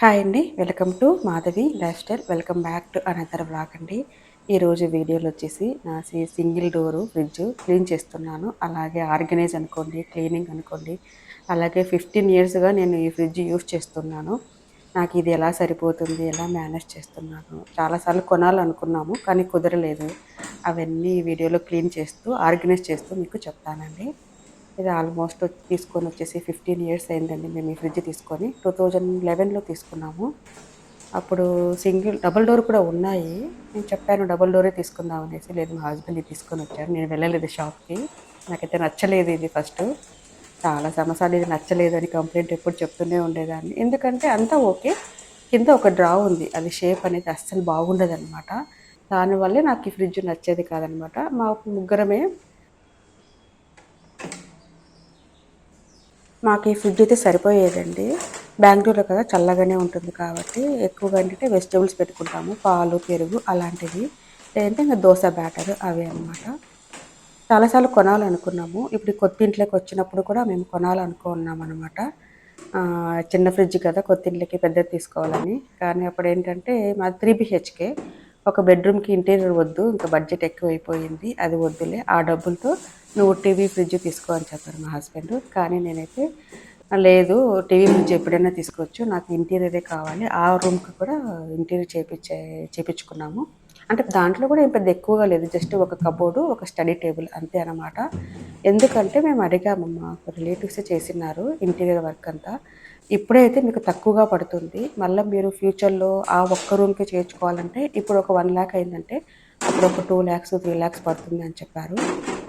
Hi అండి. Welcome to Madhavi life style. Welcome back to another vlog అండి. ఈరోజు వీడియోలో వచ్చేసి నా సింగిల్ డోరు ఫ్రిడ్జ్ క్లీన్ చేస్తున్నాను. అలాగే ఆర్గనైజ్ అనుకోండి, క్లీనింగ్ అనుకోండి. అలాగే 15 ఇయర్స్‌గా నేను ఈ ఫ్రిడ్జ్ యూజ్ చేస్తున్నాను. నాకు ఇది ఎలా సరిపోతుంది, ఎలా మేనేజ్ చేస్తున్నాను. చాలాసార్లు కొనాలనుకున్నాము కానీ కుదరలేదు. అవన్నీ ఈ వీడియోలో క్లీన్ చేస్తూ, ఆర్గనైజ్ చేస్తూ మీకు చెప్తానండి. ఇది ఆల్మోస్ట్ తీసుకొనొచ్చేసి 15 ఇయర్స్ అయిందండి మేము ఈ ఫ్రిడ్జ్ తీసుకొని. 2011లో తీసుకున్నాము. అప్పుడు డబుల్ డోర్ కూడా ఉన్నాయి. నేను చెప్పాను డబుల్ డోరే తీసుకుందాం అనేసి. లేదు మా హస్బెండ్ ఇది తీసుకొనొచ్చారు. నేను వెళ్ళలేదు షాప్‌కి. నాకైతే నచ్చలేదు ఇది ఫస్టు. చాలా సంవత్సరాలు ఇది నచ్చలేదని కంప్లెయింట్ ఎప్పుడు చెప్తూనే ఉండేదాన్ని. ఎందుకంటే అంతా ఓకే. కింద ఒక డ్రా ఉంది. అది షేప్ అనేది అస్సలు బాగుండదనమాట. దానివల్లే నాకు ఈ ఫ్రిడ్జ్ నచ్చేది కాదనమాట. మా ముగ్గురమే మాకు ఈ ఫ్రిడ్జ్ అయితే సరిపోయేదండి. బెంగుళూరులో కదా చల్లగానే ఉంటుంది కాబట్టి ఎక్కువగా ఏంటంటే వెజిటబుల్స్ పెట్టుకుంటాము. పాలు, పెరుగు అలాంటివి. లేదంటే ఇంక దోస బ్యాటర్ అవే అనమాట. చాలాసార్లు కొనాలనుకున్నాము. ఇప్పుడు ఈ కొత్త ఇంట్లోకి వచ్చినప్పుడు కూడా మేము కొనాలనుకున్నామనమాట. చిన్న ఫ్రిడ్జ్ కదా కొత్త ఇంట్లోకి పెద్దది తీసుకోవాలని. కానీ అప్పుడేంటంటే మాది 3 బీహెచ్‌కే. ఒక బెడ్‌రూమ్‌కి ఇంటీరియర్ వద్దు. ఇంకా బడ్జెట్ ఎక్కువైపోయింది. అది వద్దులే. ఆ డబ్బులతో నువ్వు టీవీ, ఫ్రిడ్జ్ తీసుకో అని చెప్పారు మా హస్బెండ్. కానీ నేనైతే లేదు టీవీ, ఫ్రిడ్జ్ ఎప్పుడైనా తీసుకోవచ్చు. నాకు ఇంటీరియరే కావాలి. ఆ రూమ్‌కి కూడా ఇంటీరియర్ చేపిచ్చుకున్నాము. అంటే దాంట్లో కూడా ఏం పెద్ద ఎక్కువగా లేదు. జస్ట్ ఒక కబోర్డు, ఒక స్టడీ టేబుల్ అంతే అనమాట. ఎందుకంటే మేము అడిగాము మాకు రిలేటివ్సే చేసినారు ఇంటీరియర్ వర్క్ అంతా. ఇప్పుడే అయితే మీకు తక్కువగా పడుతుంది. మళ్ళా మీరు ఫ్యూచర్‌లో ఆ ఒక్క రూమ్‌కే చేర్చుకోవాలంటే ఇప్పుడు ఒక 1,00,000 అయిందంటే అప్పుడు ఒక 2,00,000, 3,00,000 పడుతుంది అని చెప్పారు.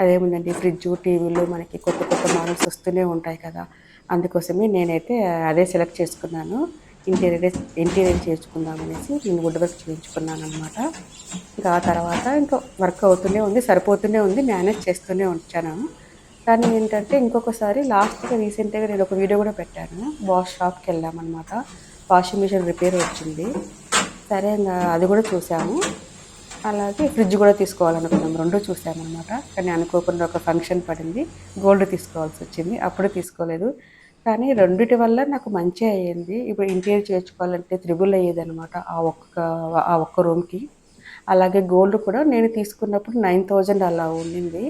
అదేముందండి ఫ్రిడ్జు, టీవీలు మనకి కొత్త కొత్త మోడల్స్ వస్తూనే ఉంటాయి కదా! అందుకోసమే నేనైతే అదే సెలెక్ట్ చేసుకున్నాను. ఇంటీరియరే ఇంటీరియర్ చేర్చుకుందామనేసి నేను వుడ్ వర్క్ చేయించుకున్నాననమాట. ఇంకా ఆ తర్వాత ఇంకా వర్క్ అవుతూనే ఉంది. సరిపోతూనే ఉంది. మేనేజ్ చేస్తూనే వచ్చాను. కానీ ఏంటంటే ఇంకొకసారి లాస్ట్‌గా రీసెంట్‌గా నేను ఒక వీడియో కూడా పెట్టాను. వాష్ షాప్‌కెళ్ళామనమాట. వాషింగ్ మిషన్ రిపేర్ వచ్చింది. సరే ఇంగ అది కూడా చూసాము. అలాగే ఫ్రిడ్జ్ కూడా తీసుకోవాలనుకున్నాం. 2 చూసామనమాట. కానీ అనుకోకుండా ఒక ఫంక్షన్ పడింది. గోల్డ్ తీసుకోవాల్సొచ్చింది. అప్పుడు తీసుకోలేదు. కానీ రెండిటి వల్ల నాకు మంచే అయ్యింది. ఇప్పుడు ఇంటీరియర్ చేర్చుకోవాలంటే త్రిబుల్ అయ్యేదనమాట ఆ ఒక్క రూమ్‌కి. అలాగే గోల్డ్ కూడా నేను తీసుకున్నప్పుడు 9,000 అలా ఉండింది.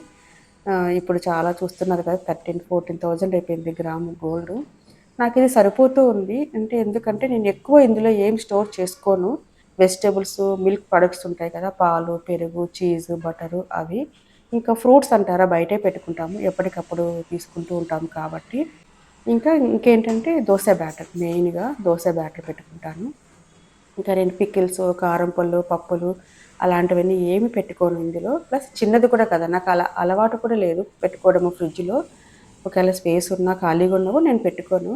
ఇప్పుడు చాలా చూస్తున్నారు కదా! 13,000, 14,000 అయిపోయింది గ్రాము గోల్డు. నాకిది సరిపోతూ ఉంది. అంటే ఎందుకంటే నేను ఎక్కువ ఇందులో ఏం స్టోర్ చేసుకోను. వెజిటబుల్స్, మిల్క్ ప్రొడక్ట్స్ ఉంటాయి కదా! పాలు, పెరుగు, చీజు, బటరు అవి. ఇంకా ఫ్రూట్స్ అంటారా బయటే పెట్టుకుంటాము. ఎప్పటికప్పుడు తీసుకుంటూ ఉంటాం కాబట్టి. ఇంకేంటంటే దోస బ్యాటర్ మెయిన్‌గా దోస బ్యాటర్ పెట్టుకుంటాను. ఇంకా నేను పికిల్స్, కారం పళ్ళు, పప్పులు అలాంటివన్నీ ఏమి పెట్టుకోను ఇందులో. ప్లస్ చిన్నది కూడా కదా! నాకు అలా అలవాటు కూడా లేదు పెట్టుకోవడము ఫ్రిడ్జ్‌లో. ఒకవేళ స్పేస్ ఉన్నా, ఖాళీగా ఉన్నా కూడా నేను పెట్టుకోను.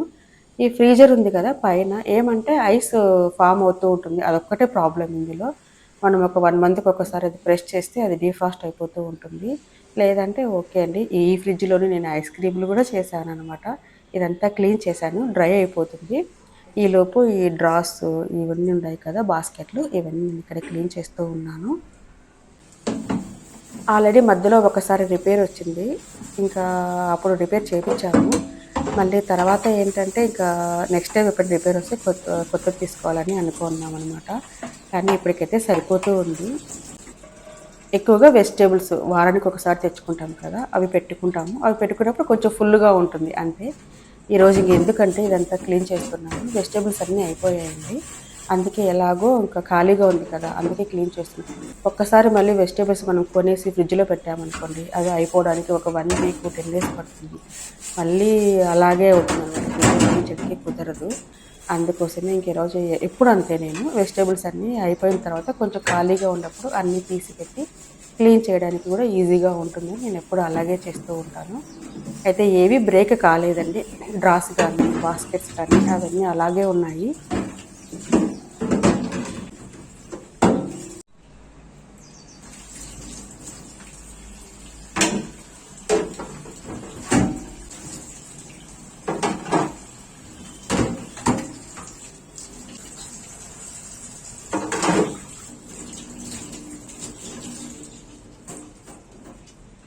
ఈ ఫ్రీజర్ ఉంది కదా! పైన ఏమంటే ఐస్ ఫార్మ్ అవుతూ ఉంటుంది. అదొక్కటే ప్రాబ్లమ్ ఇందులో. మనం ఒక 1 మంత్‌కి ఒకసారి అది ప్రెస్ చేస్తే అది డీఫ్రాస్ట్ అయిపోతూ ఉంటుంది. లేదంటే ఓకే అండి. ఈ ఫ్రిడ్జ్‌లోనే నేను ఐస్ క్రీమ్‌లు కూడా చేశాననమాట. ఇదంతా క్లీన్ చేశాను. డ్రై అయిపోతుంది. ఈలోపు ఈ డ్రాస్ ఇవన్నీ ఉన్నాయి కదా! బాస్కెట్లు ఇవన్నీ నేను ఇక్కడ క్లీన్ చేస్తూ ఉన్నాను. ఆల్రెడీ మధ్యలో ఒకసారి రిపేర్ వచ్చింది. ఇంకా అప్పుడు రిపేర్ చేపించాము. మళ్ళీ తర్వాత ఏంటంటే ఇంకా నెక్స్ట్ టైమ్ ఎప్పుడు రిపేర్ వస్తే కొత్తది తీసుకోవాలని అనుకున్నామనమాట. కానీ ఇప్పటికైతే సరిపోతూ ఉంది. ఎక్కువగా వెజిటబుల్స్ వారానికి ఒకసారి తెచ్చుకుంటాం కదా! అవి పెట్టుకుంటాము. అవి పెట్టుకున్నప్పుడు కొంచెం ఫుల్‌గా ఉంటుంది అంతే. ఈరోజు ఎందుకంటే ఇదంతా క్లీన్ చేస్తున్నాను. వెజిటబుల్స్ అన్నీ అయిపోయాయండి. అందుకే ఎలాగో ఇంకా ఖాళీగా ఉంది కదా! అందుకే క్లీన్ చేస్తున్నాను. ఒక్కసారి మళ్ళీ వెజిటబుల్స్ మనం కొనేసి ఫ్రిడ్జ్‌లో పెట్టామనుకోండి, అవి అయిపోవడానికి ఒక 1 వీక్, 10 డేస్ పడుతుంది. మళ్ళీ అలాగే అవుతుందనమాట. క్లీన్ చేయడానికి కుదరదు. అందుకోసమే ఈరోజు ఎప్పుడు అంతే నేను వెజిటబుల్స్ అన్నీ అయిపోయిన తర్వాత కొంచెం ఖాళీగా ఉన్నప్పుడు అన్నీ తీసి పెట్టి క్లీన్ చేయడానికి కూడా ఈజీగా ఉంటుందని నేను ఎప్పుడు అలాగే చేస్తూ ఉంటాను. అయితే ఏవి బ్రేక్ కాలేదండి. డ్రాస్ కానీ, బాస్కెట్స్ కానీ అవన్నీ అలాగే ఉన్నాయి.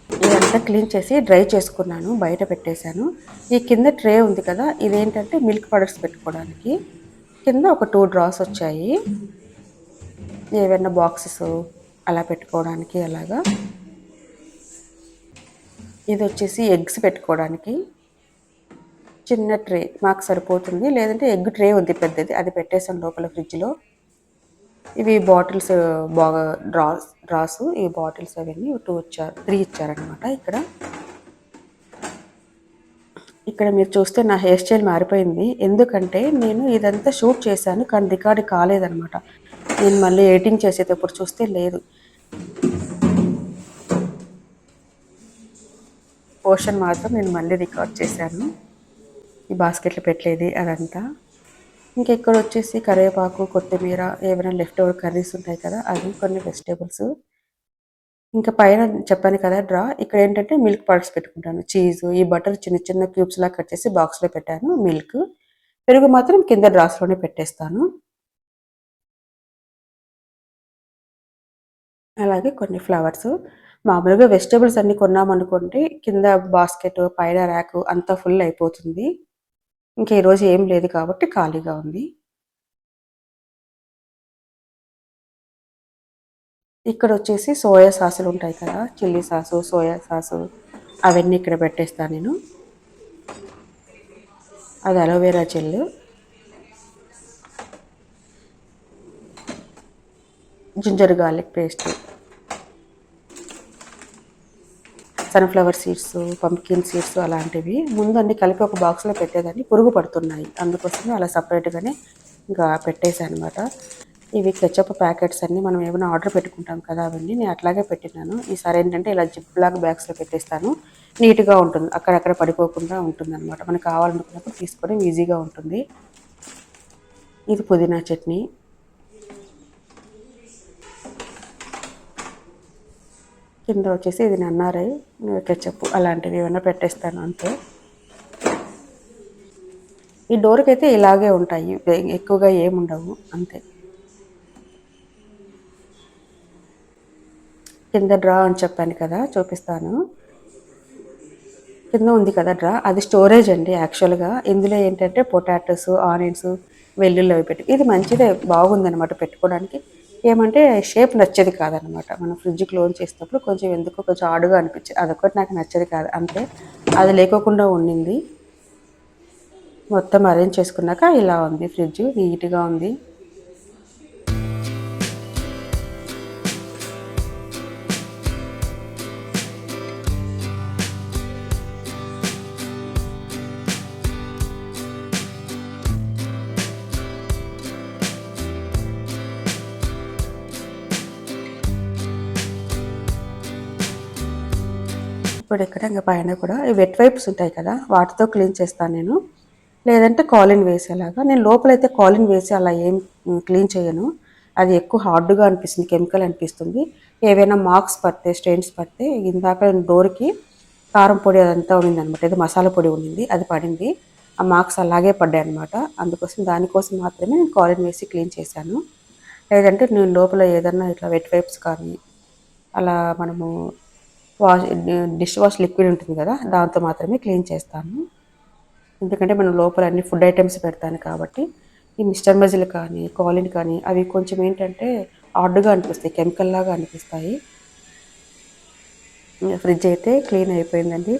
ఇదంతా క్లీన్ చేసి డ్రై చేసుకున్నాను. బయట పెట్టేశాను. ఈ కింద ట్రే ఉంది కదా! ఇదేంటంటే మిల్క్ ప్రొడక్ట్స్ పెట్టుకోవడానికి. కింద ఒక 2 డ్రాస్ వచ్చాయి, ఏవైనా బాక్సెస్ అలా పెట్టుకోవడానికి అలాగా. ఇది వచ్చేసి ఎగ్స్ పెట్టుకోవడానికి చిన్న ట్రే మాకు సరిపోతుంది, లేదంటే ఎగ్ ట్రే ఉంది పెద్దది, అది పెట్టేసాను లోపల ఫ్రిడ్జ్లో. ఇవి బాటిల్స్ బాగా డ్రాస్ ఈ బాటిల్స్ అవన్నీ 3 ఇచ్చారనమాట. ఇక్కడ మీరు చూస్తే నా హెయిర్ స్టైల్ మారిపోయింది, ఎందుకంటే నేను ఇదంతా షూట్ చేశాను కానీ రికార్డ్ కాలేదనమాట. నేను మళ్ళీ ఎడిటింగ్ చేసేటప్పుడు చూస్తే లేదు, పోర్షన్ మాత్రం నేను మళ్ళీ రికార్డ్ చేశాను. ఈ బాస్కెట్లో పెట్టలేదు అదంతా. ఇంకా ఇక్కడ వచ్చేసి కరివేపాకు, కొత్తిమీర, ఏమైనా లెఫ్ట్ ఓవర్ కర్రీస్ ఉంటాయి కదా, అవి కొన్ని వెజిటేబుల్స్. ఇంకా పైన చెప్పాను కదా డ్రా, ఇక్కడ ఏంటంటే మిల్క్ ప్రొడక్ట్స్ పెట్టుకుంటాను, చీజ్, ఈ బటర్ చిన్న చిన్న క్యూబ్స్ లా కట్ చేసి బాక్స్లో పెట్టాను. మిల్క్, పెరుగు మాత్రం కింద డ్రాస్లోనే పెట్టేస్తాను. అలాగే కొన్ని ఫ్లవర్స్. మామూలుగా వెజిటేబుల్స్ అన్నీ కొన్నామనుకోండి, కింద బాస్కెట్ పైన ర్యాక్ అంతా ఫుల్ అయిపోతుంది. ఇంకా ఈరోజు ఏం లేదు కాబట్టి ఖాళీగా ఉంది. ఇక్కడ వచ్చేసి సోయా సాసులు ఉంటాయి కదా, చిల్లీ సాసు, సోయా సాసు, అవన్నీ ఇక్కడ పెట్టేస్తాను నేను. అది aloe vera gel, ginger garlic paste, sunflower seeds, pumpkin seeds అలాంటివి ముందు అన్ని కలిపి ఒక బాక్స్లో పెట్టేదాన్ని, పురుగు పడుతున్నాయి, అందుకోసమే అలా సపరేట్గానే ఇంకా పెట్టేశాను అనమాట. ఇవి కెచప్ ప్యాకెట్స్ అన్నీ మనం ఏమైనా ఆర్డర్ పెట్టుకుంటాం కదా, అవన్నీ నేను అట్లాగే పెట్టినాను. ఈసారి ఏంటంటే ఇలా జిప్ లాక్ బ్యాగ్స్లో పెట్టేస్తాను, నీట్గా ఉంటుంది, అక్కడక్కడ పడిపోకుండా ఉంటుంది అనమాట. మనకు కావాలనుకున్నప్పుడు తీసుకోవడం ఈజీగా ఉంటుంది. ఇది పుదీనా చట్నీ, కింద వచ్చేసి ఇది నన్నారై కెచప్ అలాంటివి ఏమైనా పెట్టేస్తాను అంతే. ఈ డోర్కి అయితే ఇలాగే ఉంటాయి, ఎక్కువగా ఏముండవు అంతే. కింద డ్రా అని చెప్పాను కదా, చూపిస్తాను. కింద ఉంది కదా డ్రా, అది స్టోరేజ్ అండి యాక్చువల్గా. ఇందులో ఏంటంటే పొటాటోస్, ఆనియన్స్, వెల్లుల్లి అవి పెట్టి, ఇది మంచిదే, బాగుందనమాట పెట్టుకోవడానికి. ఏమంటే షేప్ నచ్చేది కాదనమాట, మనం ఫ్రిడ్జ్ క్లోజ్ చేసినప్పుడు కొంచెం ఎందుకో కొంచెం ఆడుగా అనిపించేది, అదొకటి నాకు నచ్చేది కాదు అంతే. అది లేకోకుండా ఉండింది. మొత్తం అరేంజ్ చేసుకున్నాక ఇలా ఉంది ఫ్రిడ్జ్, నీట్గా ఉంది. ఇప్పుడు ఇక్కడ ఇంకా పైన కూడా ఈ వెట్ వైప్స్ ఉంటాయి కదా, వాటితో క్లీన్ చేస్తాను నేను, లేదంటే కాలిన్ వేసేలాగా. నేను లోపలైతే కాలిన్ వేసి అలా ఏం క్లీన్ చేయను, అది ఎక్కువ హార్డ్గా అనిపిస్తుంది, కెమికల్ అనిపిస్తుంది. ఏవైనా మార్క్స్ పడితే, స్టెయిన్స్ పడితే, ఇందాక డోర్కి కారం పొడి అదంతా ఉండింది అనమాట, ఏదో మసాలా పొడి ఉండింది, అది పడింది, ఆ మార్క్స్ అలాగే పడ్డాయి అనమాట. అందుకోసం దానికోసం మాత్రమే నేను కాలిన్ వేసి క్లీన్ చేశాను. లేదంటే నేను లోపల ఏదన్నా ఇట్లా వెట్ వైప్స్ కానీ అలా మనము డిష్ వాష్ లిక్విడ్ ఉంటుంది కదా, దాంతో మాత్రమే క్లీన్ చేస్తాను. ఎందుకంటే మనం లోపల అన్ని ఫుడ్ ఐటమ్స్ పెడతాను కాబట్టి. ఈ మిస్టర్ మజిల్ కానీ కాలిన్ కానీ అవి కొంచెం ఏంటంటే హార్డ్గా అనిపిస్తాయి, కెమికల్ లాగా అనిపిస్తాయి. ఫ్రిడ్జ్ అయితే క్లీన్ అయిపోయిందండి,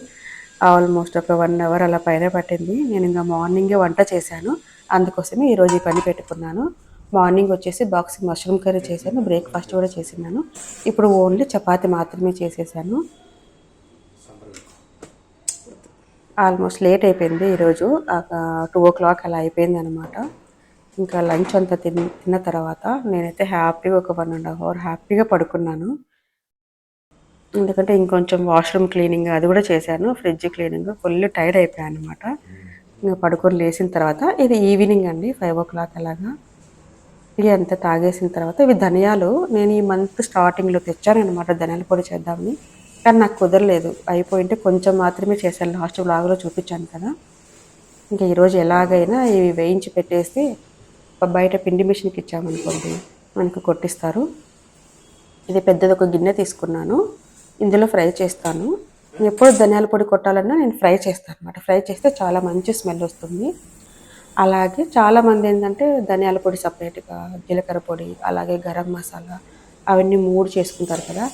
ఆల్మోస్ట్ ఒక 1 అవర్ అలా పైన పట్టింది. నేను ఇంకా మార్నింగే వంట చేశాను, అందుకోసమే ఈరోజు ఈ పని పెట్టుకున్నాను. మార్నింగ్ వచ్చేసి బాక్సింగ్ మష్రూమ్ కర్రీ చేశాను, బ్రేక్ఫాస్ట్ కూడా చేసినాను. ఇప్పుడు ఓన్లీ చపాతి మాత్రమే చేసేసాను. ఆల్మోస్ట్ లేట్ అయిపోయింది ఈరోజు, 2 o'clock అలా అయిపోయింది అనమాట. ఇంకా లంచ్ అంతా తిన్న తర్వాత నేనైతే హ్యాపీగా ఒక 1.5 hour హ్యాపీగా పడుకున్నాను. ఎందుకంటే ఇంకొంచెం వాష్రూమ్ క్లీనింగ్ అది కూడా చేశాను, ఫ్రిడ్జ్ క్లీనింగ్, ఫుల్ టైర్డ్ అయిపోయాను అనమాట. ఇంకా పడుకొని లేచిన తర్వాత ఇది ఈవినింగ్ అండి, 5 o'clock అలాగా. ఇవి అంతా తాగేసిన తర్వాత ఇవి ధనియాలు, నేను ఈ మంత్ స్టార్టింగ్లో తెచ్చాను అనమాట ధనియాల పొడి చేద్దామని, కానీ నాకు కుదరలేదు, అయిపోయింటే కొంచెం మాత్రమే చేశాను, లాస్ట్ బ్లాగ్లో చూపించాను కదా. ఇంకా ఈరోజు ఎలాగైనా ఇవి వేయించి పెట్టేసి బయట పిండి మిషన్కి ఇచ్చామనుకోండి మనకు కొట్టిస్తారు. ఇది పెద్దది ఒక గిన్నె తీసుకున్నాను, ఇందులో ఫ్రై చేస్తాను. ఎప్పుడు ధనియాల పొడి కొట్టాలన్నా నేను ఫ్రై చేస్తాను అనమాట, ఫ్రై చేస్తే చాలా మంచి స్మెల్ వస్తుంది. అలాగే చాలామంది ఏంటంటే ధనియాల పొడి సపరేట్గా, జీలకర్ర పొడి, అలాగే గరం మసాలా అవన్నీ 3 చేసుకుంటారు కదా.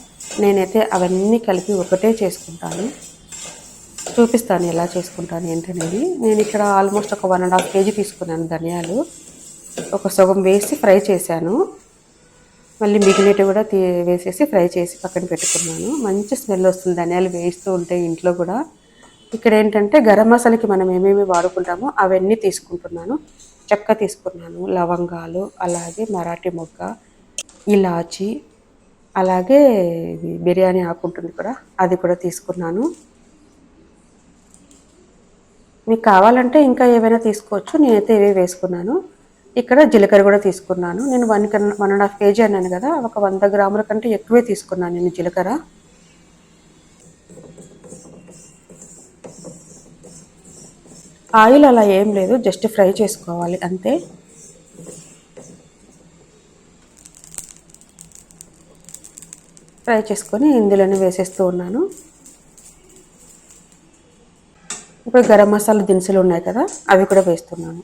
నేనైతే అవన్నీ కలిపి ఒకటే చేసుకుంటాను. చూపిస్తాను ఎలా చేసుకుంటాను ఏంటనేది. నేను ఇక్కడ ఆల్మోస్ట్ ఒక 1½ కేజీ తీసుకున్నాను ధనియాలు. ఒక సగం వేసి ఫ్రై చేశాను. మళ్ళీ మిగిలినవి కూడా వేసేసి ఫ్రై చేసి పక్కన పెట్టుకున్నాను. మంచి స్మెల్ వస్తుంది ధనియాలు వేస్తూ ఉంటే ఇంట్లో కూడా. ఇక్కడ ఏంటంటే గరం మసాలాకి మనం ఏమేమి వాడుకుంటామో అవన్నీ తీసుకుంటున్నాను. చెక్క తీసుకున్నాను, లవంగాలు, అలాగే మరాఠీ మొగ్గ, ఇలాచి, అలాగే బిర్యానీ ఆకు ఉంటుంది కూడా, అది కూడా తీసుకున్నాను. మీకు కావాలంటే ఇంకా ఏవైనా తీసుకోవచ్చు. నేనైతే ఇవే వేసుకున్నాను. ఇక్కడ జీలకర్ర కూడా తీసుకున్నాను. నేను 1½ కేజీ అన్నాను కదా, ఒక 100 గ్రాముల కంటే ఎక్కువే తీసుకున్నాను నేను జీలకర్ర. ఆయిల్ అలా ఏం లేదు, జస్ట్ ఫ్రై చేసుకోవాలి అంతే. ఫ్రై చేసుకొని ఇందులోనే వేసేస్తూ ఉన్నాను. ఇప్పుడు గరం మసాలా దినుసులు ఉన్నాయి కదా, అవి కూడా వేస్తున్నాను.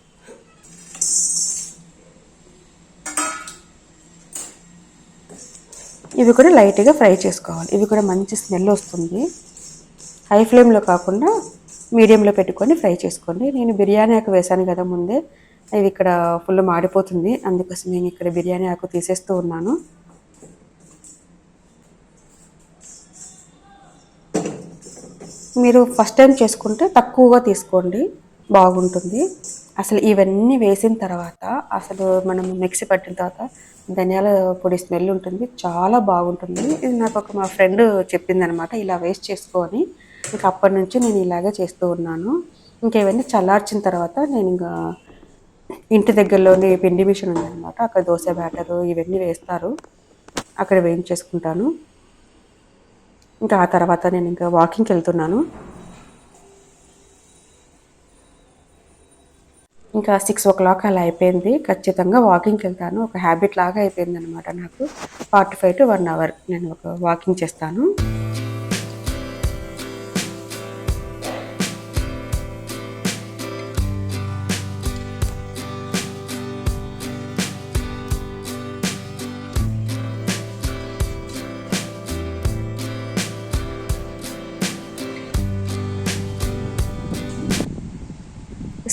ఇవి కూడా లైట్గా ఫ్రై చేసుకోవాలి. ఇవి కూడా మంచి స్మెల్ వస్తుంది. హై ఫ్లేమ్లో కాకుండా మీడియంలో పెట్టుకొని ఫ్రై చేసుకోండి. నేను బిర్యానీ ఆకు వేసాను కదా ముందే, ఇది ఇక్కడ ఫుల్ మాడిపోతుంది. అందుకోసం నేను ఇక్కడ బిర్యానీ ఆకు తీసేస్తూ ఉన్నాను. మీరు ఫస్ట్ టైం చేసుకుంటే తక్కువగా తీసుకోండి, బాగుంటుంది. అసలు ఇవన్నీ వేసిన తర్వాత అసలు మనం మిక్సీ పట్టిన తర్వాత ధనియాల పొడి స్మెల్ ఉంటుంది, చాలా బాగుంటుంది. ఇది నాకు మా ఫ్రెండ్ చెప్పిందనమాట, ఇలా వేస్ట్ చేసుకొని. ఇంకా అప్పటి నుంచి నేను ఇలాగే చేస్తూ ఉన్నాను. ఇంకా ఇవన్నీ చల్లార్చిన తర్వాత నేను ఇంకా ఇంటి దగ్గరలోనే పిండి మిషన్ ఉందన్నమాట, అక్కడ దోశ బ్యాటరు ఇవన్నీ వేస్తారు, అక్కడ వేయించేసుకుంటాను. ఇంకా ఆ తర్వాత నేను ఇంకా వాకింగ్కి వెళ్తున్నాను. ఇంకా 6 అలా అయిపోయింది. ఖచ్చితంగా వాకింగ్కి వెళ్తాను, ఒక హ్యాబిట్ లాగా అయిపోయింది అనమాట నాకు. 45 to 1 అవర్ నేను ఒక వాకింగ్ చేస్తాను.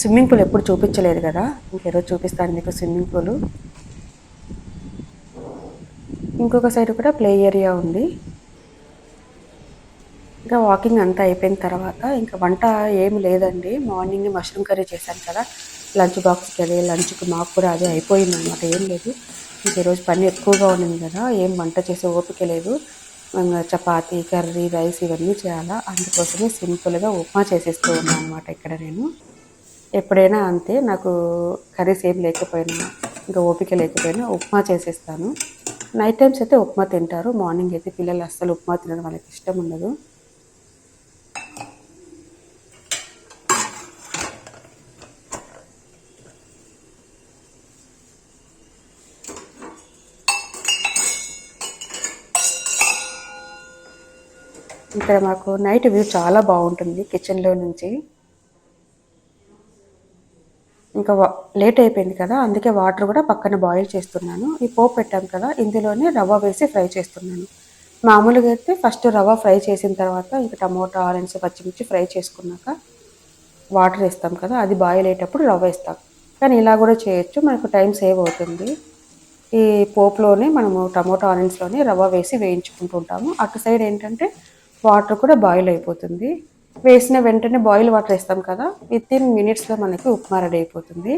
స్విమ్మింగ్ పూల్ ఎప్పుడు చూపించలేదు కదా, ఇంకెరోజు చూపిస్తాను మీకు స్విమ్మింగ్ పూలు. ఇంకొక సైడ్ కూడా ప్లే ఏరియా ఉంది. ఇంకా వాకింగ్ అంతా అయిపోయిన తర్వాత ఇంకా వంట ఏమి లేదండి. మార్నింగ్ మష్రూమ్ కర్రీ చేశాను కదా, లంచ్ బాక్స్కి అది, లంచ్కి మాకు కూడా అదే అయిపోయింది అనమాట. ఏం లేదు, ఇంక ఈరోజు పని ఎక్కువగా ఉండింది కదా, ఏం వంట చేసే ఓపిక లేదు. చపాతీ, కర్రీ, రైస్ ఇవన్నీ చేయాలా, అందుకోసమే సింపుల్గా ఉప్మా చేసేస్తూ ఉన్నాను అనమాట ఇక్కడ నేను. ఎప్పుడైనా అంతే, నాకు కర్రీస్ ఏం లేకపోయినా, ఇంకా ఓపిక లేకపోయినా ఉప్మా చేసేస్తాను. నైట్ టైమ్స్ అయితే ఉప్మా తింటారు, మార్నింగ్ అయితే పిల్లలు అస్సలు ఉప్మా తినడం వాళ్ళకి ఇష్టం ఉండదు. ఇక్కడ మాకు నైట్ వ్యూ చాలా బాగుంటుంది కిచెన్లో నుంచి. ఇంకా లేట్ అయిపోయింది కదా, అందుకే వాటర్ కూడా పక్కన బాయిల్ చేస్తున్నాను. ఈ పోపు పెట్టాం కదా, ఇందులోనే రవ్వ వేసి ఫ్రై చేస్తున్నాను. మామూలుగా అయితే ఫస్ట్ రవ్వ ఫ్రై చేసిన తర్వాత ఇంకా టమోటా, ఆరెంజ్, పచ్చిమిర్చి ఫ్రై చేసుకున్నాక వాటర్ వేస్తాం కదా, అది బాయిల్ అయ్యేటప్పుడు రవ్వ వేస్తాం. కానీ ఇలా కూడా చేయొచ్చు, మనకు టైం సేవ్ అవుతుంది. ఈ పోపులోనే మనము టమోటా, ఆరెంజ్లోనే రవ్వ వేసి వేయించుకుంటూ ఉంటాము. అటు సైడ్ ఏంటంటే వాటర్ కూడా బాయిల్ అయిపోతుంది. వేసిన వెంటనే బాయిల్ వాటర్ వేస్తాం కదా, వితిన్ మినిట్స్లో మనకి ఉప్మా రెడీ అయిపోతుంది.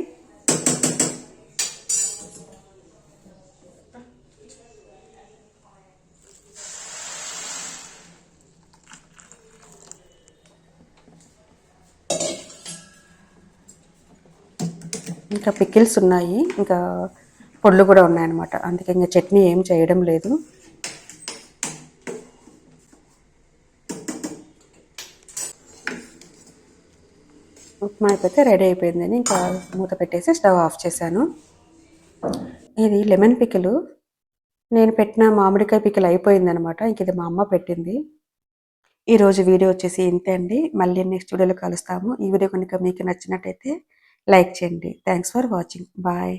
ఇంకా పికిల్స్ ఉన్నాయి, ఇంకా పొళ్ళు కూడా ఉన్నాయన్నమాట, అందుకే ఇంకా చట్నీ ఏం చేయడం లేదు. ఉప్మా అయిపోతే రెడీ అయిపోయిందని ఇంకా మూత పెట్టేసి స్టవ్ ఆఫ్ చేశాను. ఇది లెమన్ పికిలు, నేను పెట్టిన మామిడికాయ పికిల్ అయిపోయిందనమాట, ఇంక ఇది మా అమ్మ పెట్టింది. ఈరోజు వీడియో వచ్చేసి ఇంతే అండి. మళ్ళీ నెక్స్ట్ వీడియోలో కలుస్తాము. ఈ వీడియో కనుక మీకు నచ్చినట్టయితే లైక్ చేయండి. Thanks for watching. బాయ్.